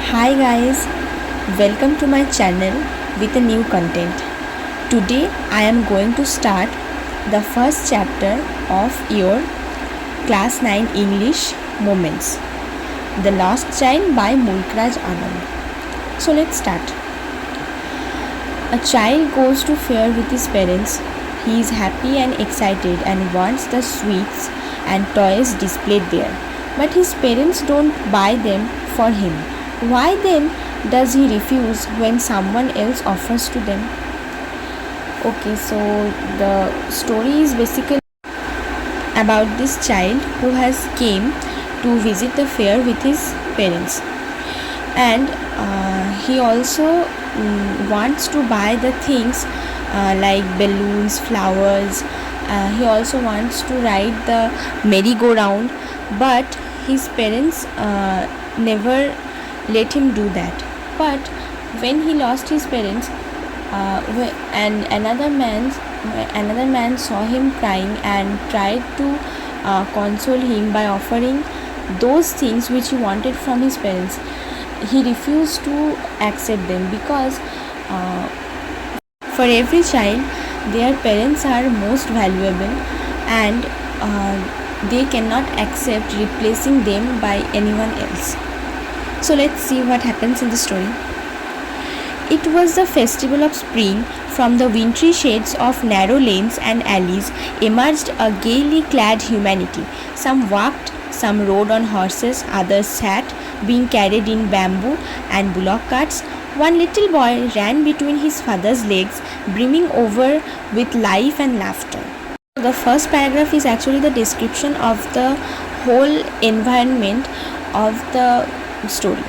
Hi guys, welcome to my channel with a new content. Today I am going to start the first chapter of your Class 9 English Moments, The Lost Child by Mulkraj Anand. So let's start. A child goes to fair with his parents. He is happy and excited and wants the sweets and toys displayed there. But his parents don't buy them for him. Why then does he refuse when someone else offers to them? Okay, so the story is basically about this child who has came to visit the fair with his parents, and he also wants to buy the things like balloons, flowers. He also wants to ride the merry-go-round, but his parents never let him do that. But when he lost his parents, and another man saw him crying and tried to console him by offering those things which he wanted from his parents, he refused to accept them because for every child their parents are most valuable, and they cannot accept replacing them by anyone else. So let's see what happens in the story. It was the festival of spring. From the wintry shades of narrow lanes and alleys emerged a gaily clad humanity. Some walked, some rode on horses, others sat, being carried in bamboo and bullock carts. One little boy ran between his father's legs, brimming over with life and laughter. The first paragraph is actually the description of the whole environment of the story.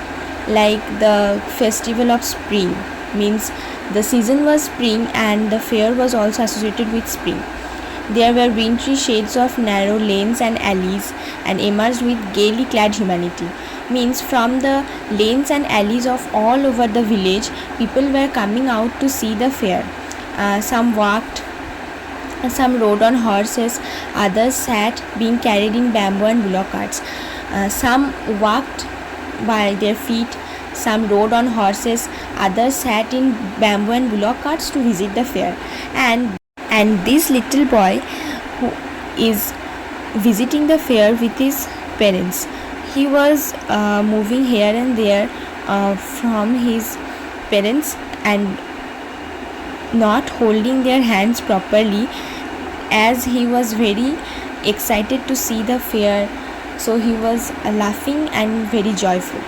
Like the festival of spring means the season was spring and the fair was also associated with spring. There were wintry shades of narrow lanes and alleys and emerged with gaily clad humanity. Means from the lanes and alleys of all over the village, people were coming out to see the fair. Some walked, some rode on horses, others sat, being carried in bamboo and bullock carts. Some walked by their feet, some rode on horses, others sat in bamboo and bullock carts to visit the fair. And this little boy who is visiting the fair with his parents, he was moving here and there from his parents and not holding their hands properly, as he was very excited to see the fair. So he was laughing and very joyful.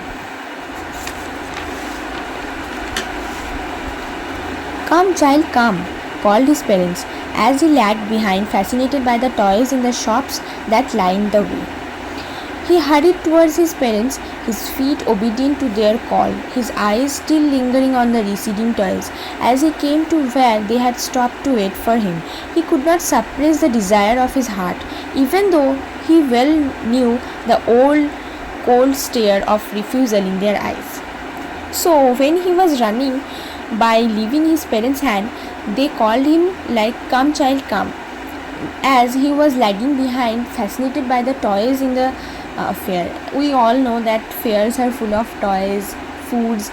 "Come, child, come," called his parents, as he lagged behind, fascinated by the toys in the shops that lined the way. He hurried towards his parents, his feet obedient to their call, his eyes still lingering on the receding toys. As he came to where they had stopped to wait for him, he could not suppress the desire of his heart, even though he well knew the old cold stare of refusal in their eyes. So when he was running by leaving his parents' hand, they called him like, "Come, child, come," as he was lagging behind, fascinated by the toys in the fair. We all know that fairs are full of toys, foods,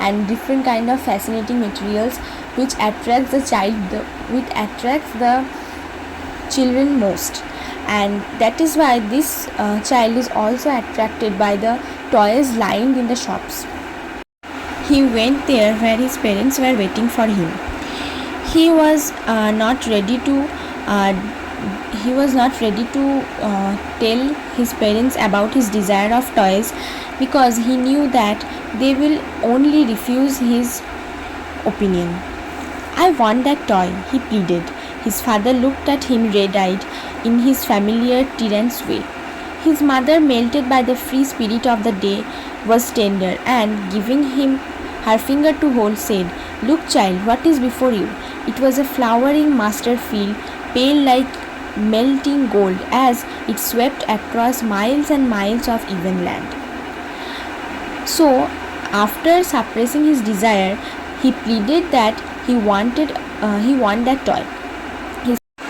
and different kind of fascinating materials which attracts the children most, and that is why this child is also attracted by the toys lined in the shops. He went there where his parents were waiting for him. He was not ready to tell his parents about his desire of toys, because he knew that they will only refuse his opinion. "I want that toy," he pleaded. His father looked at him red-eyed in his familiar tyrant's way. His mother, melted by the free spirit of the day, was tender, and giving him her finger to hold, said, "Look, child, what is before you?" It was a flowering mustard field, pale like melting gold, as it swept across miles and miles of even land. So, after suppressing his desire, he pleaded that he wanted that toy.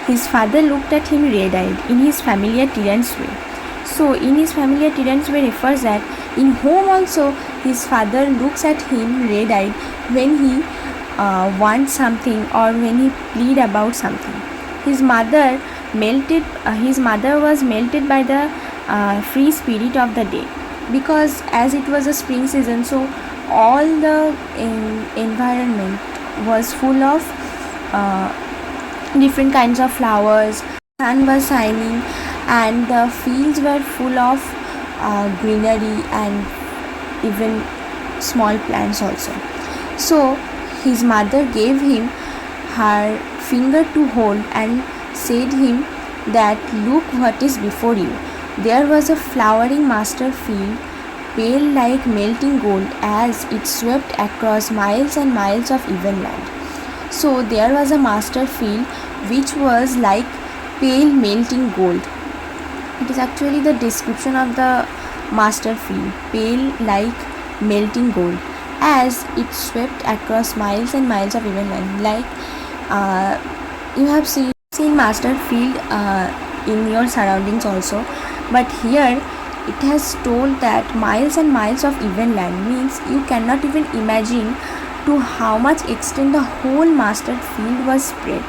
His father looked at him red-eyed in his familiar tyrant's way. So in his familiar tyrant's way refers that in home also his father looks at him red-eyed when he wants something or when he plead about something. His mother was melted by the free spirit of the day, because as it was a spring season, so all the environment was full of different kinds of flowers. Sun was shining and the fields were full of greenery and even small plants also. So his mother gave him her finger to hold and said him that, "Look what is before you." There was a flowering master field, pale like melting gold, as it swept across miles and miles of even land. So there was a master field which was like pale melting gold. It is actually the description of the master field, pale like melting gold, as it swept across miles and miles of even land. Like you have seen master field in your surroundings also, but here it has told that miles and miles of even land means you cannot even imagine to how much extent the whole master field was spread.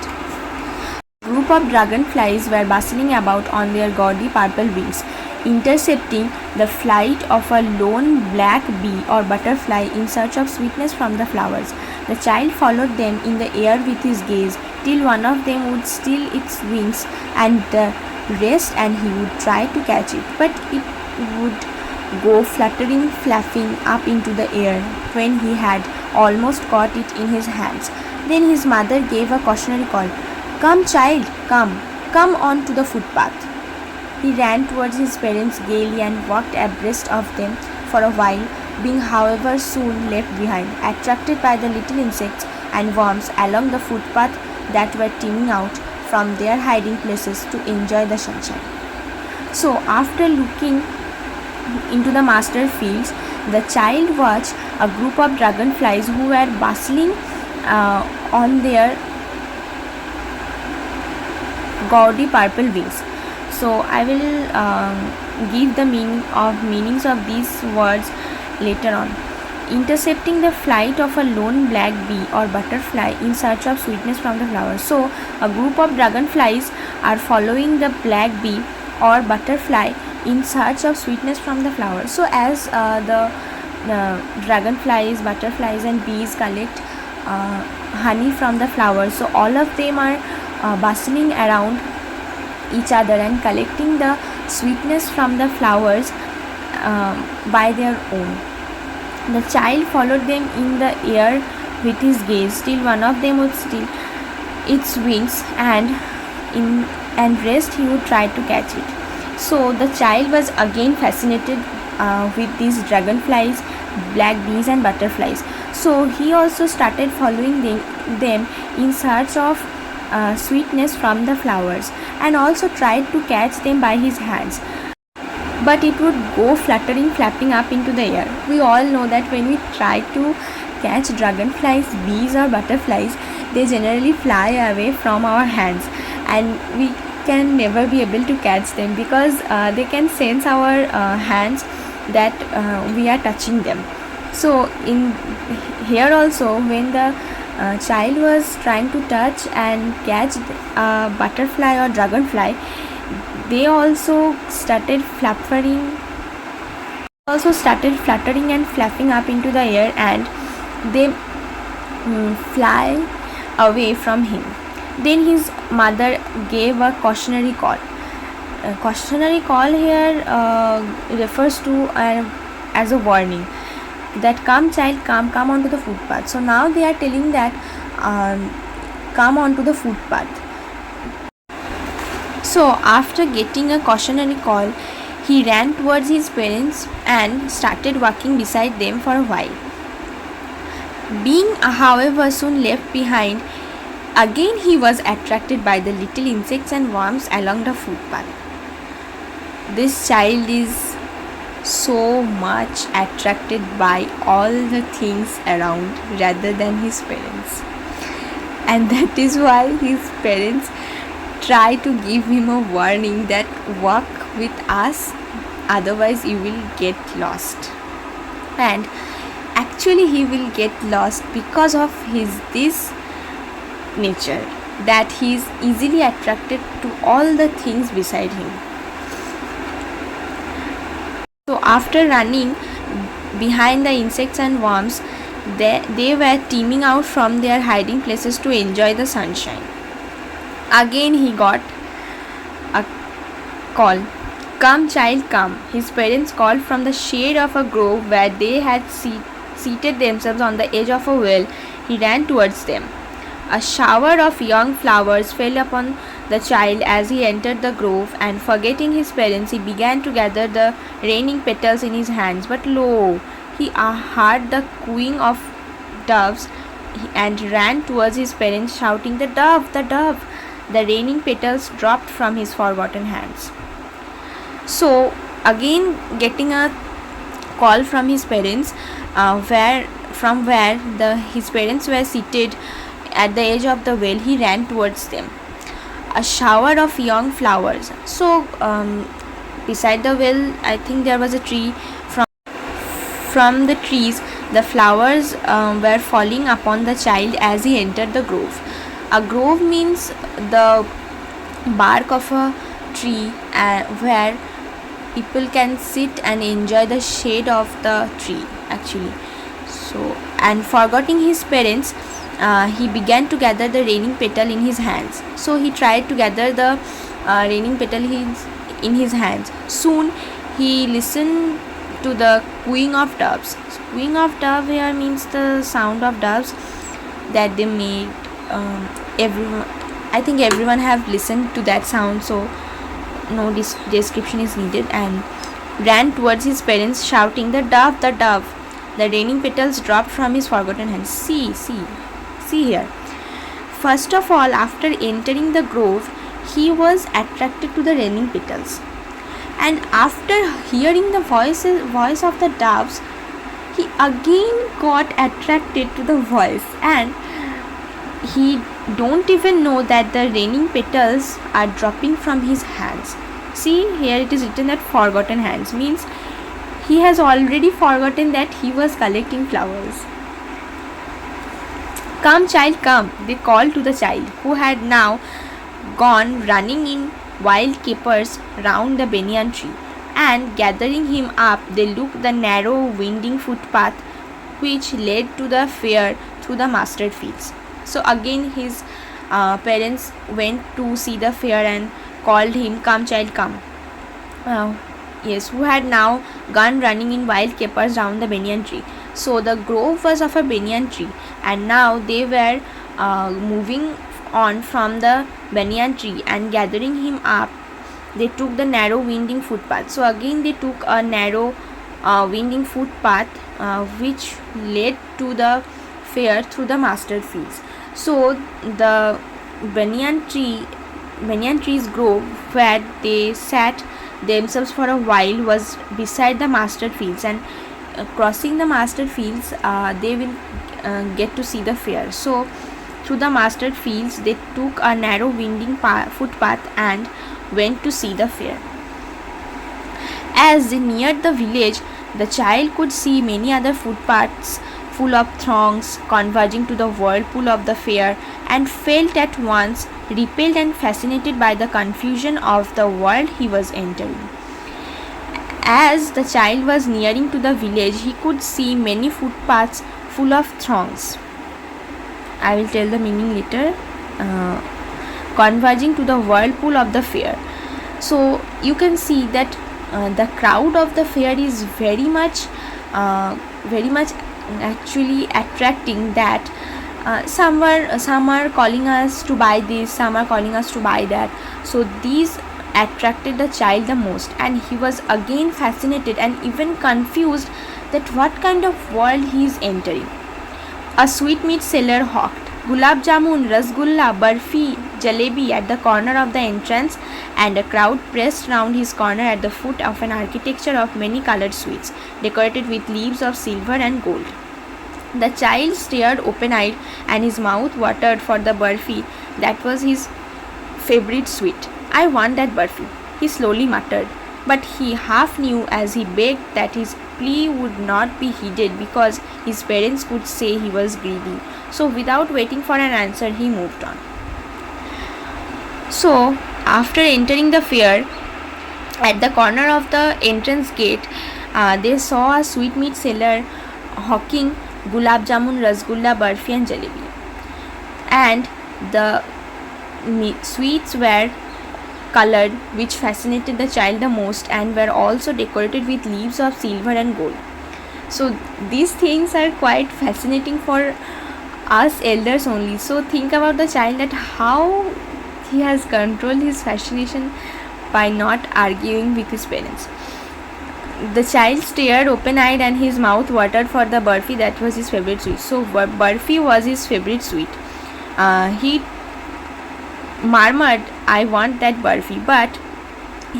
A group of dragonflies were bustling about on their gaudy purple wings, intercepting the flight of a lone black bee or butterfly in search of sweetness from the flowers. The child followed them in the air with his gaze till one of them would steal its wings and the rest, and he would try to catch it, but it would go fluttering, flapping up into the air when he had almost caught it in his hands. Then his mother gave a cautionary call. "Come, child, come on to the footpath." He ran towards his parents gaily and walked abreast of them for a while, being however soon left behind, attracted by the little insects and worms along the footpath that were teeming out from their hiding places to enjoy the sunshine. So after looking into the master fields, the child watched a group of dragonflies who were bustling on their gaudy purple wings. So I will give the meanings of these words later on. Intercepting the flight of a lone black bee or butterfly in search of sweetness from the flowers. So a group of dragonflies are following the black bee or butterfly in search of sweetness from the flowers. So as the dragonflies, butterflies and bees collect honey from the flowers, so all of them are bustling around each other and collecting the sweetness from the flowers by their own. The child followed them in the air with his gaze till one of them would steal its wings, and rest he would try to catch it. So the child was again fascinated with these dragonflies, black bees and butterflies. So he also started following them in search of sweetness from the flowers, and also tried to catch them by his hands, but it would go fluttering, flapping up into the air. We all know that when we try to catch dragonflies, bees or butterflies, they generally fly away from our hands, and we can never be able to catch them because they can sense our hands that we are touching them. So in here also, when the child was trying to touch and catch a butterfly or dragonfly, they also started fluttering and flapping up into the air, and they fly away from him. Then his mother gave a cautionary call. A cautionary call here refers to as a warning that, "Come child, come onto the footpath." So now they are telling that come onto the footpath. So after getting a cautionary call, he ran towards his parents and started walking beside them for a while. Being however soon left behind, again he was attracted by the little insects and worms along the footpath. This child is so much attracted by all the things around rather than his parents, and that is why his parents try to give him a warning that walk with us, otherwise you will get lost. and actually he will get lost because of his this nature, that he is easily attracted to all the things beside him. So after running behind the insects and worms, they were teeming out from their hiding places to enjoy the sunshine. Again he got a call, "Come child, come." His parents called from the shade of a grove where they had seated themselves on the edge of a well. He ran towards them. A shower of young flowers fell upon the child as he entered the grove, and forgetting his parents, he began to gather the raining petals in his hands. But lo, he heard the cooing of doves and ran towards his parents, shouting, "The dove, the dove!" The raining petals dropped from his forgotten hands. So, again getting a call from his parents, where his parents were seated at the edge of the well, he ran towards them. A shower of young flowers. So beside the well, I think there was a tree. From the trees, the flowers were falling upon the child as he entered the grove. A grove means the bark of a tree where people can sit and enjoy the shade of the tree actually. So, and forgetting his parents, he began to gather the raining petal in his hands. So he tried to gather the raining petal in his hands. Soon he listened to the cooing of doves. So, cooing of dove here means the sound of doves that they made. I think everyone have listened to that sound, so no description is needed. And ran towards his parents, shouting, "The dove, the dove!" The raining petals dropped from his forgotten hands. See here. First of all, after entering the grove, he was attracted to the raining petals, and after hearing the voice of the doves, he again got attracted to the voice, and he don't even know that the raining petals are dropping from his hands. See, here it is written that forgotten hands means he has already forgotten that he was collecting flowers. "Come child, come," they called to the child, who had now gone running in wild capers round the banyan tree, and gathering him up, they looked the narrow winding footpath which led to the fair through the mustard fields. So again his parents went to see the fair and called him, "Come child, come." Yes, who had now gone running in wild capers round the banyan tree. So the grove was of a banyan tree, and now they were moving on from the banyan tree, and gathering him up, they took the narrow winding footpath. So again they took a narrow winding footpath which led to the fair through the mustard fields. So the banyan tree's grove where they sat themselves for a while was beside the mustard fields, and crossing the mustard fields they will get to see the fair. So through the mustard fields they took a narrow winding footpath and went to see the fair. As they neared the village, the child could see many other footpaths full of throngs converging to the whirlpool of the fair, and felt at once repelled and fascinated by the confusion of the world he was entering. As the child was nearing to the village, he could see many footpaths full of throngs. I will tell the meaning later. Converging to the whirlpool of the fair. So you can see that the crowd of the fair is very much actually attracting, that some are calling us to buy this, some are calling us to buy that. So these attracted the child the most, and he was again fascinated and even confused that what kind of world he is entering. A sweetmeat seller hawked gulab jamun, rasgulla, barfi, jalebi at the corner of the entrance, and a crowd pressed round his corner at the foot of an architecture of many colored sweets, decorated with leaves of silver and gold. The child stared open-eyed, and his mouth watered for the barfi that was his favorite sweet. "I want that barfi," he slowly muttered, but he half knew as he begged that his plea would not be heeded because his parents could say he was greedy. So without waiting for an answer, he moved on. So after entering the fair, at the corner of the entrance gate, they saw a sweetmeat seller hawking gulab jamun, rasgulla, barfi and jalebi. And the sweets were colored, which fascinated the child the most, and were also decorated with leaves of silver and gold. So these things are quite fascinating for us elders only. So think about the child, that how he has controlled his fascination by not arguing with his parents. The child stared open-eyed and his mouth watered for the barfi that was his favorite sweet. So barfi was his favorite sweet. He murmured, "I want that barfi," but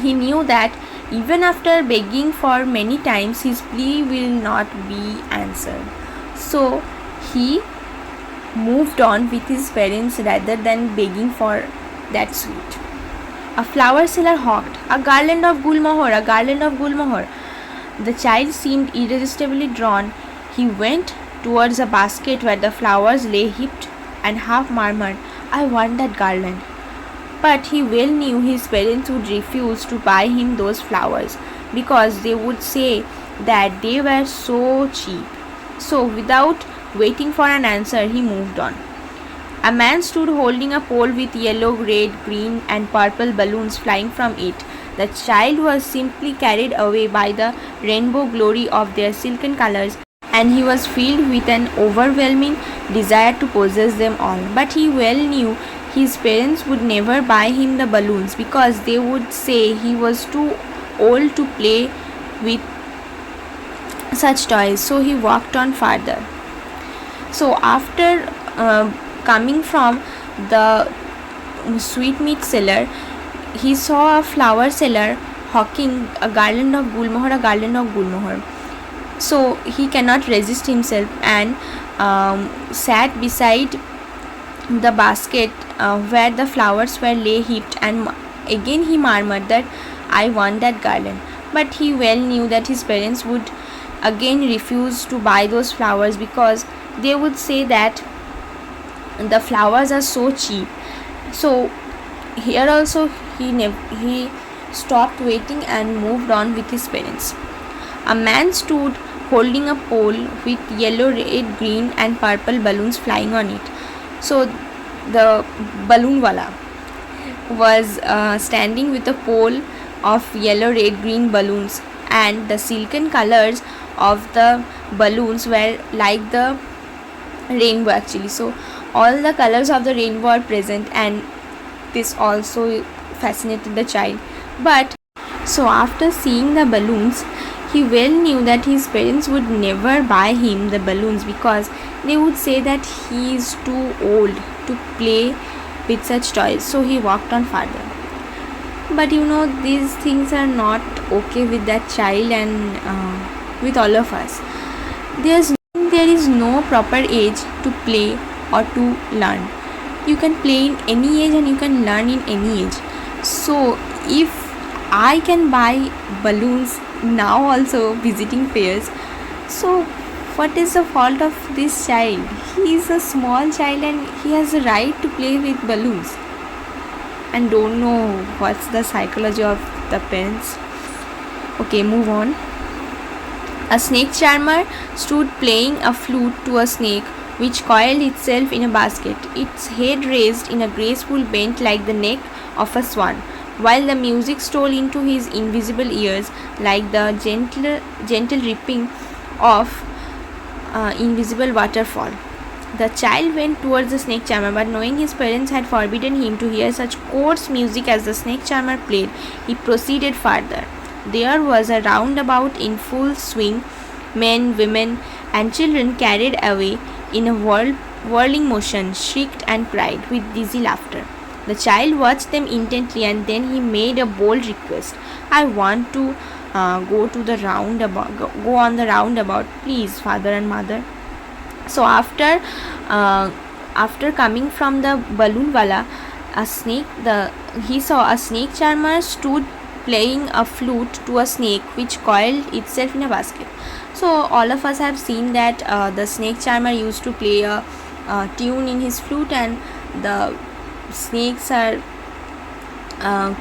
he knew that even after begging for many times, his plea will not be answered. So he moved on with his parents rather than begging for that sweet. A flower seller hawked, "A garland of gulmohar, a garland of gulmohar." The child seemed irresistibly drawn. He went towards a basket where the flowers lay heaped and half murmured, "I want that garland." But he well knew his parents would refuse to buy him those flowers because they would say that they were so cheap. So without waiting for an answer, he moved on. A man stood holding a pole with yellow, red, green and purple balloons flying from it. The child was simply carried away by the rainbow glory of their silken colors, and he was filled with an overwhelming desire to possess them all. But he well knew his parents would never buy him the balloons because they would say he was too old to play with such toys. So he walked on farther. So after coming from the sweetmeat seller, he saw a flower seller hawking a garland of gulmohar, a garland of gulmohar. So he cannot resist himself and sat beside the basket where the flowers were lay heaped, and again he murmured that, "I want that garland." But he well knew that his parents would again refuse to buy those flowers because they would say that the flowers are so cheap. So here also he stopped waiting and moved on with his parents. A man stood holding a pole with yellow, red, green and purple balloons flying on it. So the balloon wala was standing with a pole of yellow, red, green balloons, and the silken colors of the balloons were like the rainbow actually. So all the colors of the rainbow are present, and this also fascinated the child. But so after seeing the balloons, he well knew that his parents would never buy him the balloons because they would say that he is too old to play with such toys. So he walked on farther. But these things are not okay with that child and with all of us. There is no proper age to play or to learn. You can play in any age and you can learn in any age. So if I can buy balloons now also visiting fairs, so what is the fault of this child? He is a small child and he has a right to play with balloons, and don't know what's the psychology of the parents. Okay, move on. A snake charmer stood playing a flute to a snake which coiled itself in a basket, its head raised in a graceful bend like the neck of a swan, while the music stole into his invisible ears like the gentle ripping of invisible waterfall. The child went towards the snake charmer, but knowing his parents had forbidden him to hear such coarse music as the snake charmer played, he proceeded farther. There was a roundabout in full swing. Men, women, and children carried away in a whirling motion, shrieked and cried with dizzy laughter. The child watched them intently, and then he made a bold request. "I want to go on the roundabout, please, father and mother." So after coming from the balloon wala, he saw a snake charmer stood playing a flute to a snake which coiled itself in a basket. So all of us have seen that the snake charmer used to play a tune in his flute, and the snakes are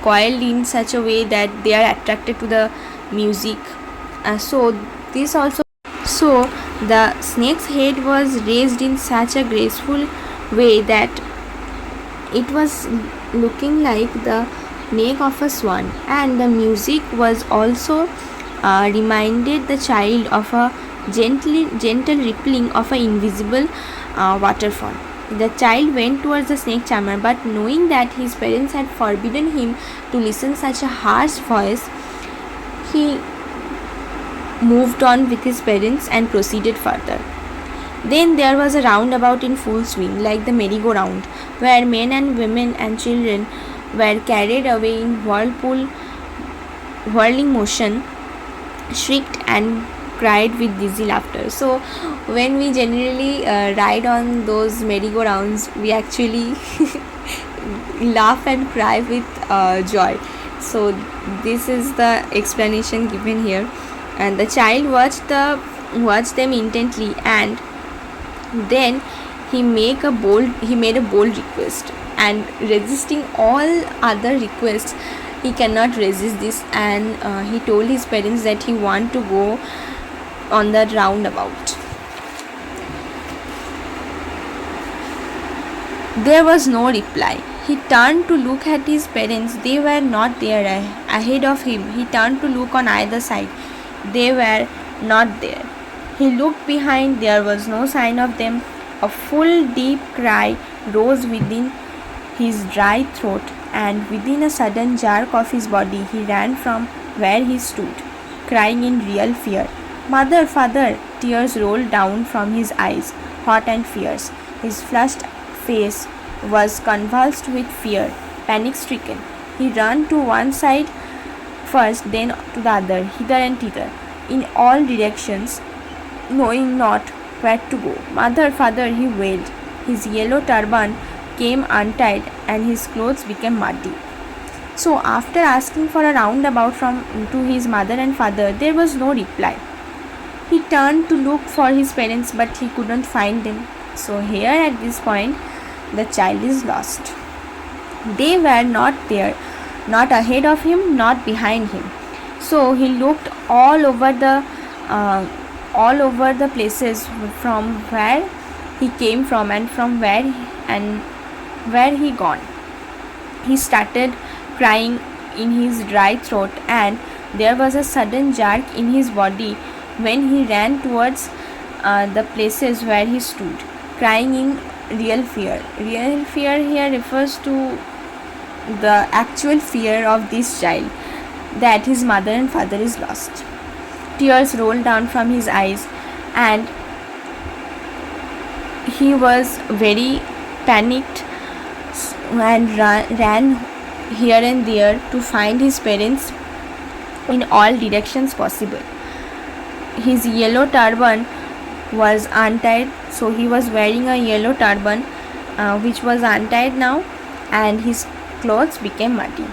coiled in such a way that they are attracted to the music. So the snake's head was raised in such a graceful way that it was looking like the neck of a swan, and the music was also reminded the child of a gentle rippling of an invisible waterfall. The child went towards the snake charmer, but knowing that his parents had forbidden him to listen such a harsh voice, he moved on with his parents and proceeded further. Then there was a roundabout in full swing, like the merry-go-round, where men and women and children were carried away in whirling motion, shrieked and cried with dizzy laughter. So when we generally ride on those merry-go-rounds, we actually laugh and cry with joy. So this is the explanation given here. And the child watched them intently, and then he made a bold request, and resisting all other requests, he cannot resist this, and he told his parents that he want to go on the roundabout. There was no reply. He turned to look at his parents. They were not there ahead of him. He turned to look on either side. They were not there. He looked behind. There was no sign of them. A full deep cry rose within his dry throat, and within a sudden jerk of his body, he ran from where he stood, crying in real fear. "Mother, father!" Tears rolled down from his eyes, hot and fierce. His flushed face was convulsed with fear, panic-stricken. He ran to one side first, then to the other, hither and thither, in all directions, knowing not where to go. "Mother, father!" he wailed. His yellow turban came untied, and his clothes became muddy. So after asking for a roundabout to his mother and father, there was no reply. He turned to look for his parents, but he couldn't find them. So here at this point, the child is lost. They were not there, not ahead of him, not behind him. So he looked all over the places from where he came from, and from where he gone. He started crying in his dry throat, and there was a sudden jerk in his body when he ran towards the places where he stood, crying in real fear. Real fear here refers to the actual fear of this child, that his mother and father is lost. Tears rolled down from his eyes, and he was very panicked and ran here and there to find his parents in all directions possible. His yellow turban was untied, so he was wearing a yellow turban which was untied now, and his clothes became muddy.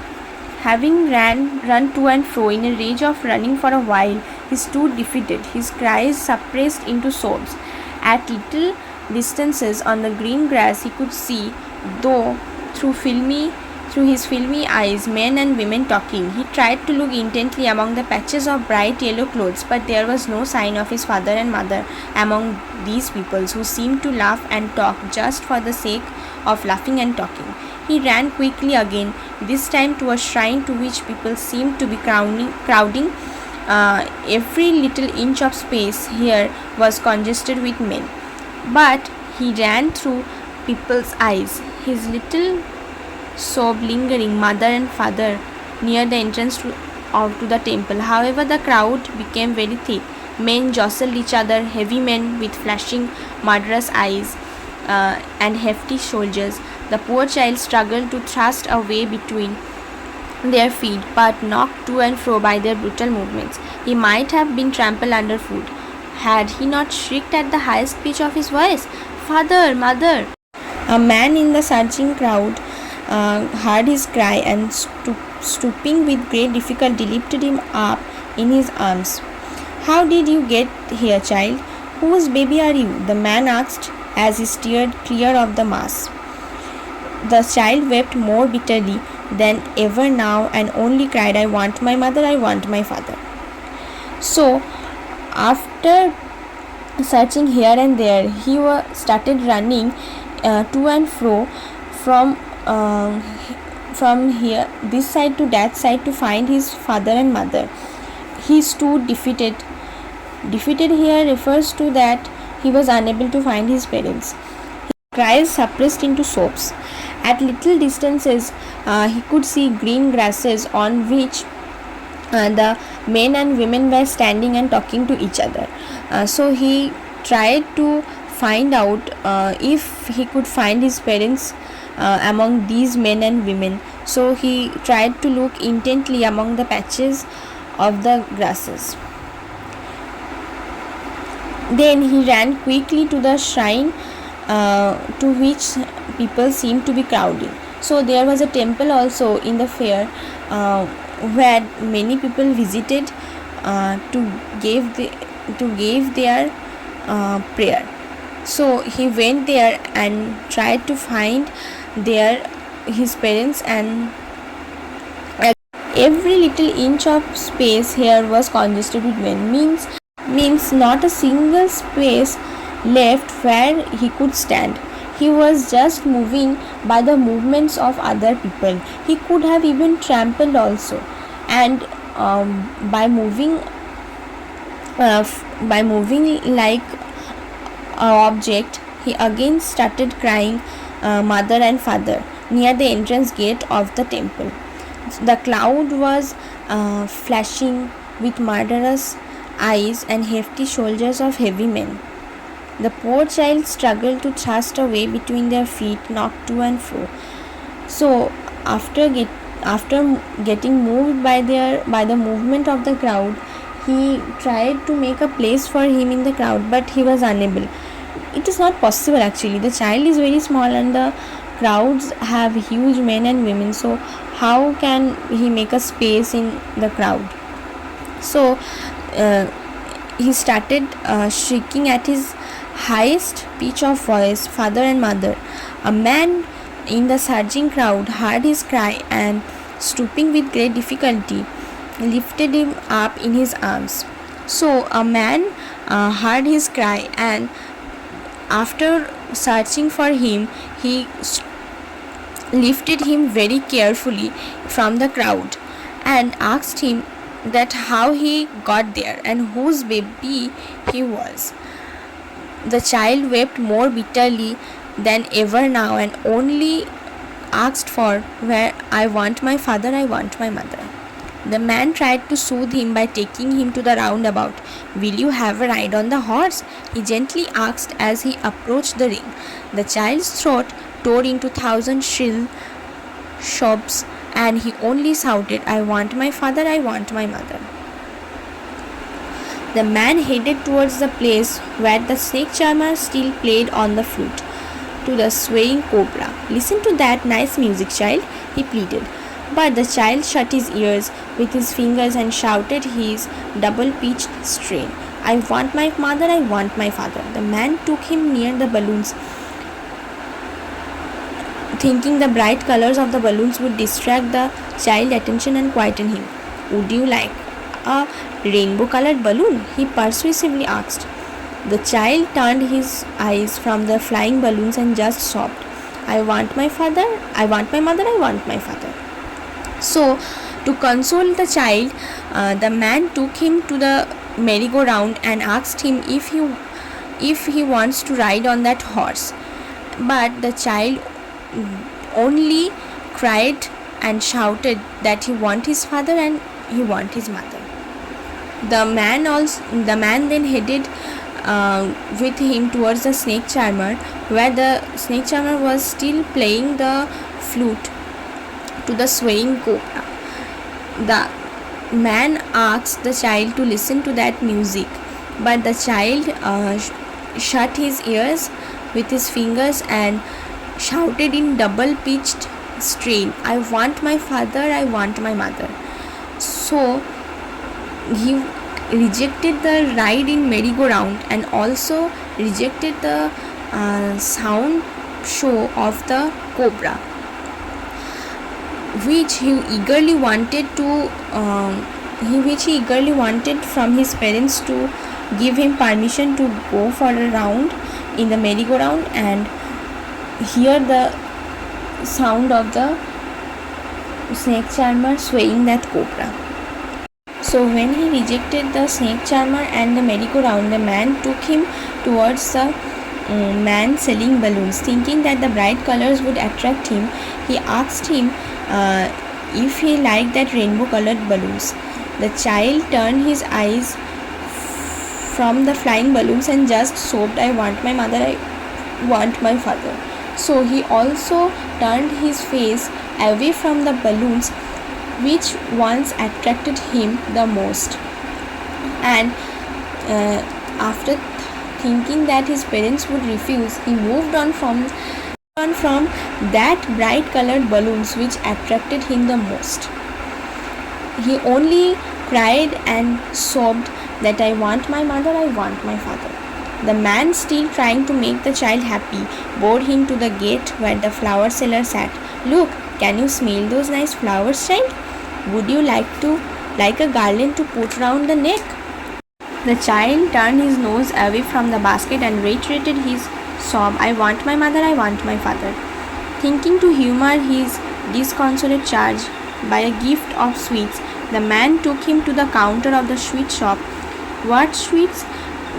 Having run to and fro in a rage of running for a while, he stood defeated, his cries suppressed into sobs. At little distances on the green grass he could see, though through his filmy eyes, men and women talking. He tried to look intently among the patches of bright yellow clothes, but there was no sign of his father and mother among these people who seemed to laugh and talk just for the sake of laughing and talking. He ran quickly again, this time to a shrine to which people seemed to be crowding. Every little inch of space here was congested with men. But he ran through people's eyes, his little sob lingering mother and father near the entrance to the temple. However, the crowd became very thick. Men jostled each other, heavy men with flashing, murderous eyes and hefty shoulders. The poor child struggled to thrust a way between their feet, but knocked to and fro by their brutal movements. He might have been trampled underfoot had he not shrieked at the highest pitch of his voice, "Father, mother!" A man in the surging crowd heard his cry and stooping with great difficulty, lifted him up in his arms. "How did you get here, child? Whose baby are you?" the man asked as he steered clear of the mass. The child wept more bitterly than ever now and only cried, "I want my mother, I want my father." So, after searching here and there, he started running to and fro from here, this side to that side, to find his father and mother. He stood defeated. Defeated here refers to that he was unable to find his parents. His cries suppressed into sobs. At little distances, he could see green grasses on which the men and women were standing and talking to each other. So he tried to find out if he could find his parents among these men and women. So he tried to look intently among the patches of the grasses. Then he ran quickly to the shrine to which people seemed to be crowding. So there was a temple also in the fair where many people visited to give their prayer. So he went there and tried to find his parents, and every little inch of space here was congested with men. Means not a single space left where he could stand. He was just moving by the movements of other people. He could have even trampled also, and by moving like an object, he again started crying, "Mother and father," near the entrance gate of the temple. The cloud was flashing with murderous eyes and hefty shoulders of heavy men. The poor child struggled to thrust a way between their feet, knocked to and fro. So after getting moved by the movement of the crowd, he tried to make a place for him in the crowd, but he was unable. It is not possible actually. The child is very small and the crowds have huge men and women. So how can he make a space in the crowd? So he started shrieking at his highest pitch of voice, "Father and mother." A man in the surging crowd heard his cry and, stooping with great difficulty, lifted him up in his arms. So a man heard his cry, and after searching for him, he lifted him very carefully from the crowd and asked him that how he got there and whose baby he was. The child wept more bitterly than ever now and only asked for, "Where I want my father, I want my mother." The man tried to soothe him by taking him to the roundabout. "Will you have a ride on the horse?" he gently asked as he approached the ring. The child's throat tore into 1,000 shrill sobs, and he only shouted, "I want my father, I want my mother." The man headed towards the place where the snake charmer still played on the flute, to the swaying cobra. "Listen to that nice music, child," he pleaded. But the child shut his ears with his fingers and shouted his double-pitched strain, "I want my mother, I want my father." The man took him near the balloons, thinking the bright colors of the balloons would distract the child's attention and quieten him. "Would you like a rainbow-colored balloon?" he persuasively asked. The child turned his eyes from the flying balloons and just sobbed, "I want my father, I want my mother, I want my father." So, to console the child, the man took him to the merry-go-round and asked him if he wants to ride on that horse. But the child only cried and shouted that he want his father and he want his mother. The man then headed with him towards the snake charmer, where the snake charmer was still playing the flute to the swaying cobra. The man asked the child to listen to that music, but the child shut his ears with his fingers and shouted in double-pitched strain. I want my father, I want my mother. So he rejected the ride in merry-go-round and also rejected the sound show of the cobra, which he eagerly wanted from his parents to give him permission to go for a round in the merry-go-round and hear the sound of the snake charmer swaying that cobra. So when he rejected the snake charmer and the merry-go-round, the man took him towards the man selling balloons. Thinking that the bright colors would attract him, he asked him if he liked that rainbow colored balloons. The child turned his eyes from the flying balloons and just sobbed, I want my mother, I want my father. So he also turned his face away from the balloons which once attracted him the most. And after thinking that his parents would refuse, he moved on from that bright colored balloons which attracted him the most. He only cried and sobbed that I want my mother, I want my father. The man, still trying to make the child happy, bore him to the gate where the flower seller sat. Look, can you smell those nice flowers, child? Would you like a garland to put round the neck? The child turned his nose away from the basket and reiterated his sob, I want my mother, I want my father. Thinking to humor his disconsolate charge by a gift of sweets, the man took him to the counter of the sweet shop. What sweets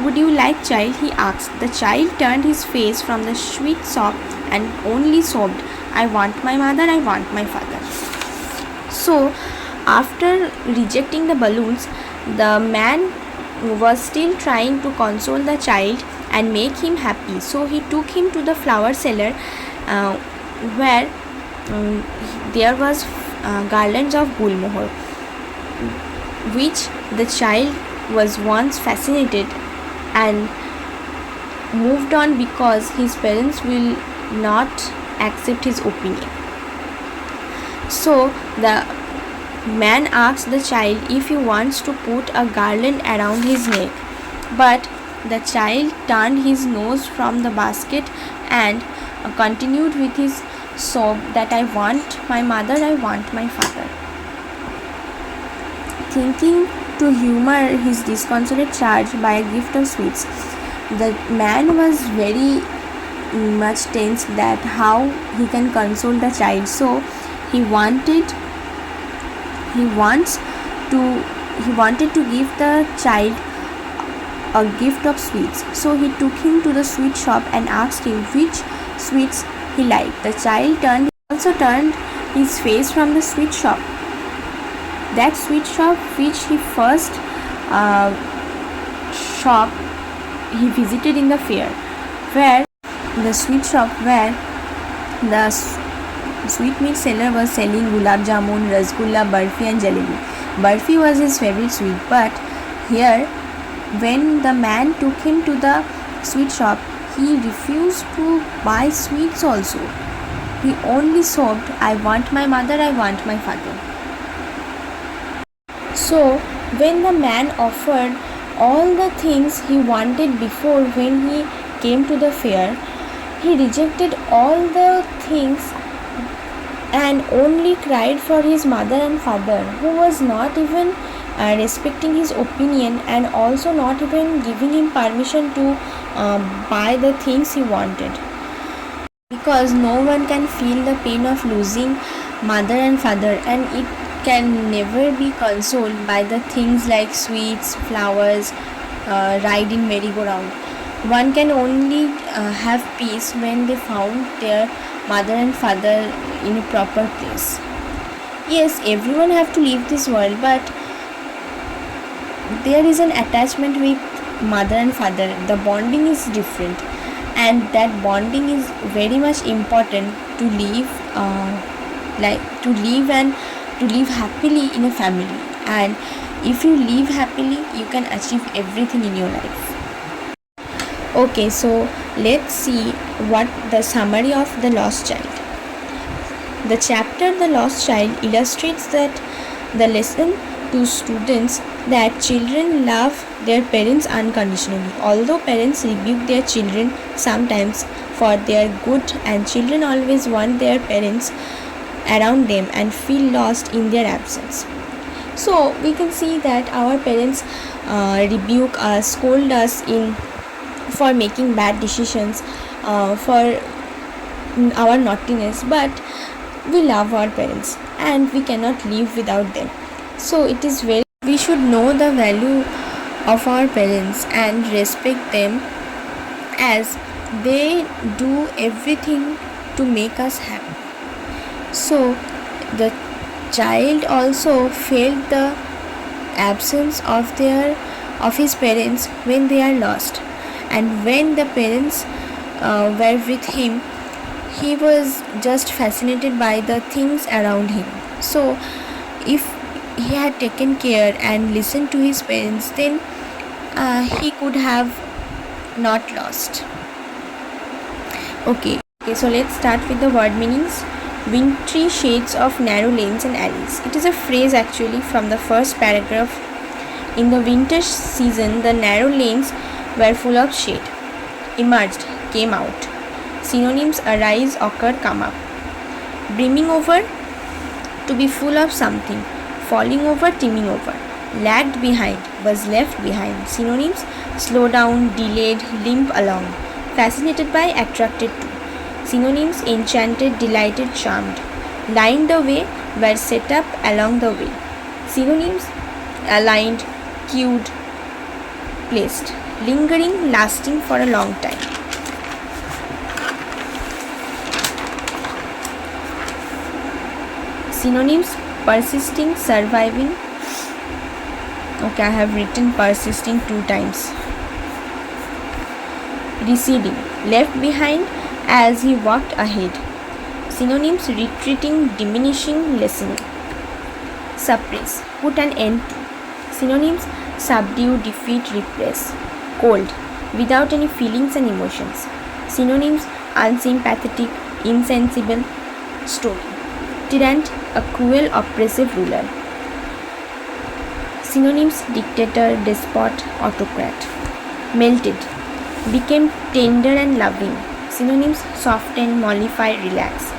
would you like, child? He asked. The child turned his face from the sweet shop and only sobbed, I want my mother, I want my father. So, after rejecting the balloons, the man was still trying to console the child and make him happy. So he took him to the flower seller where there was garlands of gulmohar, which the child was once fascinated and moved on because his parents will not accept his opinion. So the man asked the child if he wants to put a garland around his neck, but the child turned his nose from the basket and continued with his sob that I want my mother, I want my father. Thinking to humor his disconsolate charge by a gift of sweets, the man was very much tense that how he can console the child. So he wanted to give the child a gift of sweets. So he took him to the sweet shop and asked him which sweets he liked. The child also turned his face from the sweet shop. That sweet shop which he first shop he visited in the fair, where the sweetmeat seller was selling gulab jamun, rasgulla, barfi and jalebi. Barfi was his favorite sweet, but here when the man took him to the sweet shop, he refused to buy sweets also. He only sobbed, I want my mother, I want my father. So when the man offered all the things he wanted before when he came to the fair, he rejected all the things and only cried for his mother and father, who was not even respecting his opinion and also not even giving him permission to buy the things he wanted. Because no one can feel the pain of losing mother and father, and it can never be consoled by the things like sweets, flowers, ride in merry-go-round. One can only have peace when they found their mother and father in a proper place. Yes, everyone have to leave this world, but there is an attachment with mother and father. The bonding is different, and that bonding is very much important to live happily in a family. And if you live happily, you can achieve everything in your life. Okay, so let's see what the summary of the lost child. The chapter The Lost Child illustrates that the lesson to students that children love their parents unconditionally. Although parents rebuke their children sometimes for their good, and children always want their parents around them and feel lost in their absence. So we can see that our parents rebuke us, scold us for making bad decisions, for our naughtiness, but we love our parents and we cannot live without them. So it is very, we should know the value of our parents and respect them, as they do everything to make us happy. So the child also felt the absence of his parents when they are lost, and when the parents were with him, he was just fascinated by the things around him. So if he had taken care and listened to his parents, then he could have not lost. Okay, so let's start with the word meanings. Wintry shades of narrow lanes and alleys. It is a phrase actually from the first paragraph. In the winter season, the narrow lanes were full of shade. Emerged, came out. Synonyms: arise, occur, come up. Brimming over, to be full of something. Falling over, teeming over. Lagged behind, was left behind. Synonyms: slow down, delayed, limp along. Fascinated by, attracted to. Synonyms: enchanted, delighted, charmed. Lined the way, were set up along the way. Synonyms: aligned, queued, placed. Lingering, lasting for a long time. Synonyms: persisting, surviving. Okay, I have written persisting 2 times. Receding, left behind as he walked ahead. Synonyms: retreating, diminishing, lessening. Suppress, put an end to. Synonyms: subdue, defeat, repress. Cold, without any feelings and emotions. Synonyms: unsympathetic, insensible, stony. Tyrant, a cruel, oppressive ruler. Synonyms: dictator, despot, autocrat. Melted, became tender and loving. Synonyms: soften, mollify, relax.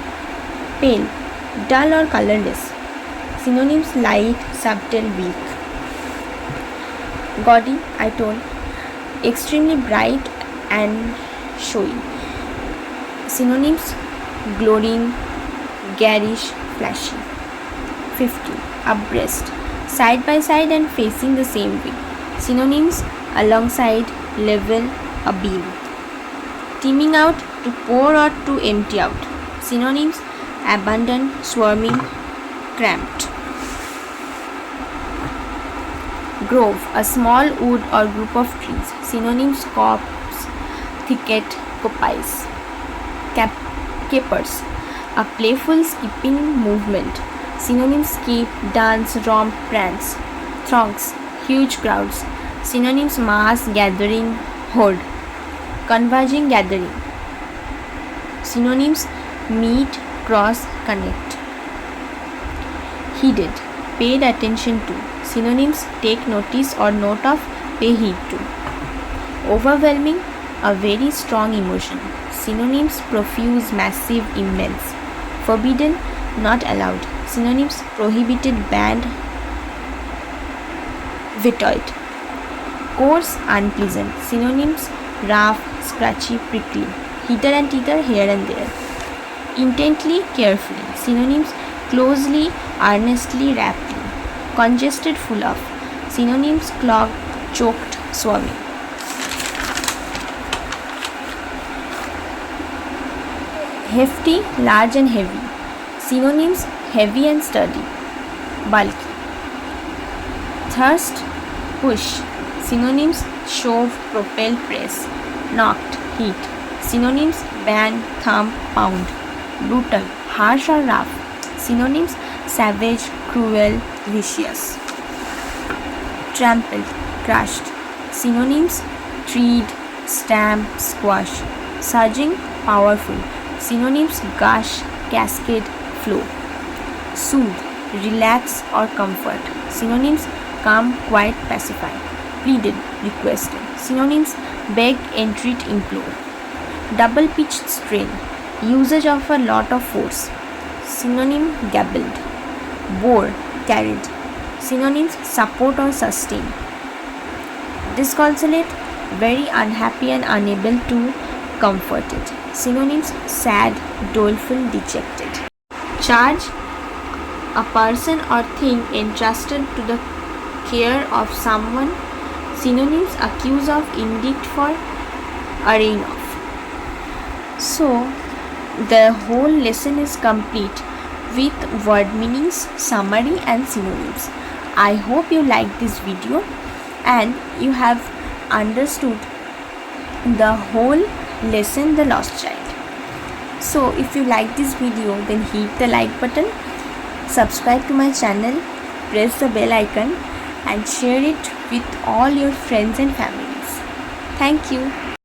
Pale, dull or colorless. Synonyms: light, subtle, weak. Gaudy, I told, extremely bright and showy. Synonyms: glowing, garish, flashy. 50. Abreast, side by side and facing the same way. Synonyms: alongside, level, abeam. Teeming out, to pour or to empty out. Synonyms: abundant, swarming, cramped. Grove, a small wood or group of trees. Synonyms: copse, thicket, coppice. Capers, a playful skipping movement. Synonyms: skip, dance, romp, prance. Throngs, huge crowds. Synonyms: mass, gathering, horde. Converging, gathering. Synonyms: meet, cross, connect. Heeded, paid attention to. Synonyms: take notice or note of, pay heed to. Overwhelming, a very strong emotion. Synonyms: profuse, massive, immense. Forbidden, not allowed. Synonyms: prohibited, banned, vetoed. Coarse, unpleasant. Synonyms: rough, scratchy, prickly. Hither and thither, here and there. Intently, carefully. Synonyms: closely, earnestly, raptly. Congested, full of. Synonyms: clogged, choked, swarming. Hefty, large and heavy. Synonyms: heavy and sturdy, bulky. Thrust, push. Synonyms: shove, propel, press. Knocked, hit. Synonyms: bang, thump, pound. Brutal, harsh or rough. Synonyms: savage, cruel, vicious. Trampled, crushed. Synonyms: treed, stamp, squash. Surging, powerful. Synonyms: gush, cascade, flow. Soothe, relax or comfort. Synonyms: calm, quiet, pacify. Pleaded, requested. Synonyms: beg, entreat, implore. Double pitched strain, usage of a lot of force. Synonym: gabbled. Bore, carried. Synonyms: support or sustain. Disconsolate, very unhappy and unable to comfort it. Synonyms: sad, doleful, dejected. Charge, a person or thing entrusted to the care of someone. Synonyms: accuse of, indict for, arraign of. So, the whole lesson is complete with word meanings, summary and synonyms. I hope you liked this video and you have understood the whole lesson, The Lost Child. So if you like this video, then hit the like button, subscribe to my channel, press the bell icon and share it with all your friends and families. Thank you.